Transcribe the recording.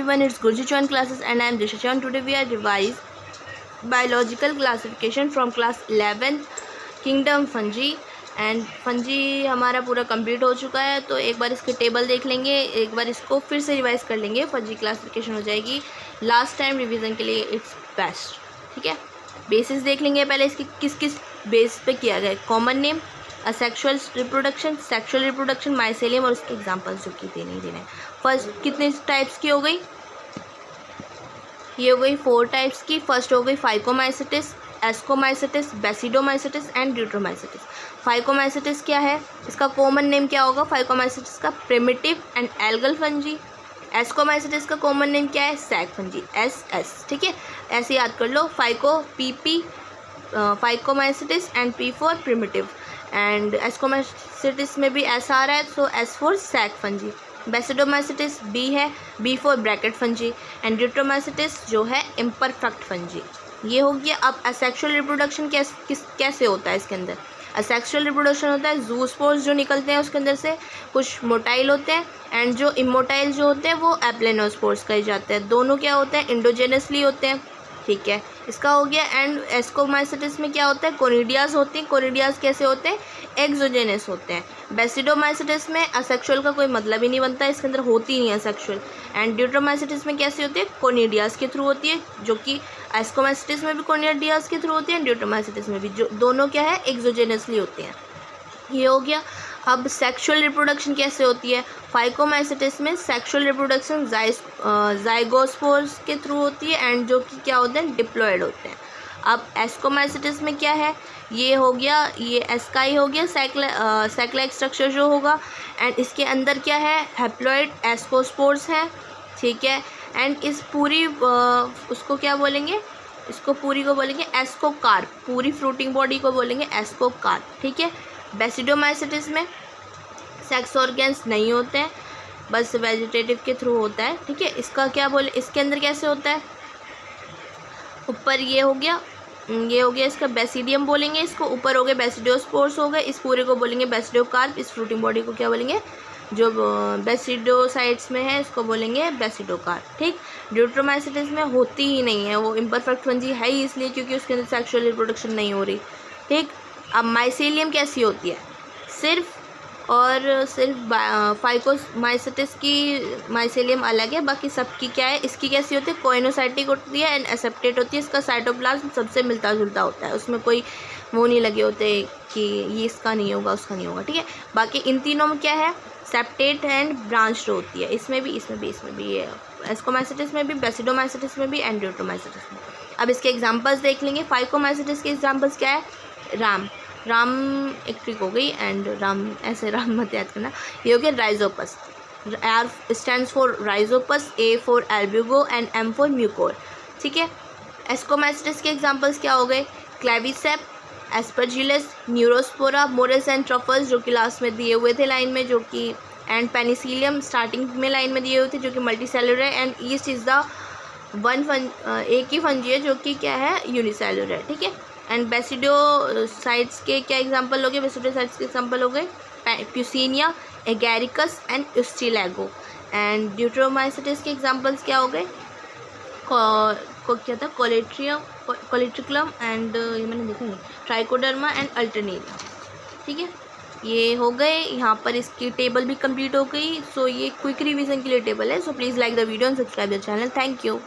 everyone, it's Gurji Chauhan classes and I am Disha Chauhan. Today we are revise biological classification from class 11 Kingdom Fungi and fungi हमारा पूरा complete हो चुका है। तो एक बार इसके टेबल देख लेंगे, एक बार इसको फिर से रिवाइज कर लेंगे, फंजी क्लासिफिकेशन हो जाएगी। लास्ट टाइम रिवीजन के लिए इट्स बेस्ट। ठीक है, बेसिस देख लेंगे पहले इसकी किस किस बेस पे किया गया है। Common name, asexual reproduction, sexual reproduction, mycelium और उसके एग्जांपल्स जो कि देने हैं। फर्स्ट कितने टाइप्स की हो गई, ये हो गई 4 टाइप्स की। फर्स्ट हो गई फाइकोमाइसिटिस, एस्कोमाइसिटिस, बेसिडोमाइसिटिस एंड ड्यूट्रोमाइसिटिस। फाइकोमाइसिटिस क्या है, इसका कॉमन नेम क्या होगा फाइकोमाइसिटिस का, primitive and algal fungi. Ascomycetes का कॉमन नेम क्या है, सैक फंजी, एस। ठीक है, ऐसे याद कर लो। Phyco P phycomycetes and P for primitive and ascomycetes में भी एस आ रहा है, so S for sac fungi. Basidiomycetes B है, B for bracket fungi and deuteromycetes जो है इम्परफेक्ट फंजी। ये हो गया। अब असेक्सुअल रिप्रोडक्शन कैसे होता है इसके अंदर। असेक्सुअल रिप्रोडक्शन होता है जूस्पोर्स जो निकलते हैं उसके अंदर से, कुछ मोटाइल होते हैं एंड जो इमोटाइल जो होते हैं वो एप्लेनोस्पोर्स कहे जाते हैं। दोनों क्या होते हैं, इंडोजेनसली होते हैं। ठीक है, इसका हो गया। एंड एस्कोमाइसिटिस में क्या होता है, कोनिडियाज होते हैं। कोनिडियाज कैसे होते हैं, एक्सोजेनस होते हैं। बेसिडोमाइसिटिस में असेक्सुअल का कोई मतलब ही नहीं बनता, इसके अंदर होती ही नहीं है सेक्सुअल। एंड ड्यूट्रोमाइसिटिस में कैसे होती है, कोनिडियाज के थ्रू होती है, जो कि एस्कोमाइसिटिस में भी कोनिडियाज के थ्रू होती है, ड्यूट्रोमाइसिटिस में भी, जो दोनों क्या है एक्सोजेनसली होते हैं। ये हो गया। अब सेक्सुअल रिप्रोडक्शन कैसे होती है, फाइकोमाइसिटिस में सेक्सुअल रिप्रोडक्शन जाइगोस्पोर्स के थ्रू होती है एंड जो कि क्या होते हैं, डिप्लॉयड होते हैं। अब एस्कोमाइसिटिस में क्या है, ये हो गया, ये एस्काई हो गया, साइक्लाइक स्ट्रक्चर जो होगा एंड इसके अंदर क्या है, हैप्लॉइड एस्कोस्पोर्स हैं। ठीक है, एंड इस पूरी उसको क्या बोलेंगे, इसको पूरी को बोलेंगे एस्कोकार्प, पूरी फ्रूटिंग बॉडी को बोलेंगे एस्कोकार्प। ठीक है, बेसिडोमाइसिटिस में सेक्स ऑर्गन्स नहीं होते हैं, बस वेजिटेटिव के थ्रू होता है। ठीक है, इसका क्या बोले, इसके अंदर कैसे होता है, ऊपर ये हो गया, ये हो गया इसका बेसिडियम बोलेंगे, इसको ऊपर हो गए बेसिडोस्पोर्स हो गए, इस पूरे को बोलेंगे बेसिडोकार्प, इस फ्रूटिंग बॉडी को क्या बोलेंगे, जो बेसिडोसाइट्स में है इसको बोलेंगे बेसिडोकार्प। ठीक, ड्यूट्रोमाइसिटिस में होती ही नहीं है, वो इम्परफेक्ट फंजी है ही इसलिए क्योंकि उसके अंदर सेक्सुअल रिप्रोडक्शन नहीं हो रही। ठीक, अब माइसेलियम कैसी होती है, सिर्फ और सिर्फ फाइकोमाइसिटिस की माइसेलियम अलग है, बाकी सबकी क्या है, इसकी कैसी होती है, कोइनोसाइटिक होती है एंड एसेप्टेट होती है। इसका साइटोप्लाज्म सबसे मिलता जुलता होता है, उसमें कोई वो नहीं लगे होते कि ये इसका नहीं होगा उसका नहीं होगा। ठीक है, बाकी इन तीनों में क्या है, सेप्टेट एंड ब्रांच्ड होती है, इसमें भी ये एस्कोमाइसिटिस में भी, बेसिडोमाइसिटिस में भी एंड ड्यूट्रोमाइसिटिस में। अब इसके एग्जांपल्स देख लेंगे। फाइकोमाइसिटिस के एग्जांपल्स क्या है, राम एक ट्रिक हो गई एंड राम ऐसे राम मत याद करना। ये हो गया rhizopus, R stands for rhizopus, A for albugo and M for mucor. ठीक है, एस्कोमाइसिटिस के एग्जांपल्स क्या हो गए, claviceps, aspergillus, neurospora, morels and truffles जो कि लास्ट में दिए हुए थे लाइन में, जो कि एंड पेनिसिलियम स्टार्टिंग में लाइन में दिए हुए थे जो कि मल्टीसेलुलर है एंड ईस्ट इज द एक ही फंजी है जो कि क्या है, यूनिसेलुलर है। ठीक है, एंड बेसिडोसाइट्स के क्या एग्जांपल हो गए, बेसिडोसाइट्स के एग्जांपल हो गए प्यूसिनिया, एगैरिकस एंड स्टिलैगो। एंड ड्यूट्रोमाइसिटिस के एग्जांपल्स क्या हो गए, क्या था, कोलेट्रिकुलम एंड ये मैंने देखा नहीं, ट्राइकोडर्मा एंड अल्टरनेरिया। ठीक है, ये हो गए। यहाँ पर इसकी टेबल भी कंप्लीट हो गई। सो ये क्विक रिवीजन के लिए टेबल है। So please like the video and subscribe the channel. Thank you.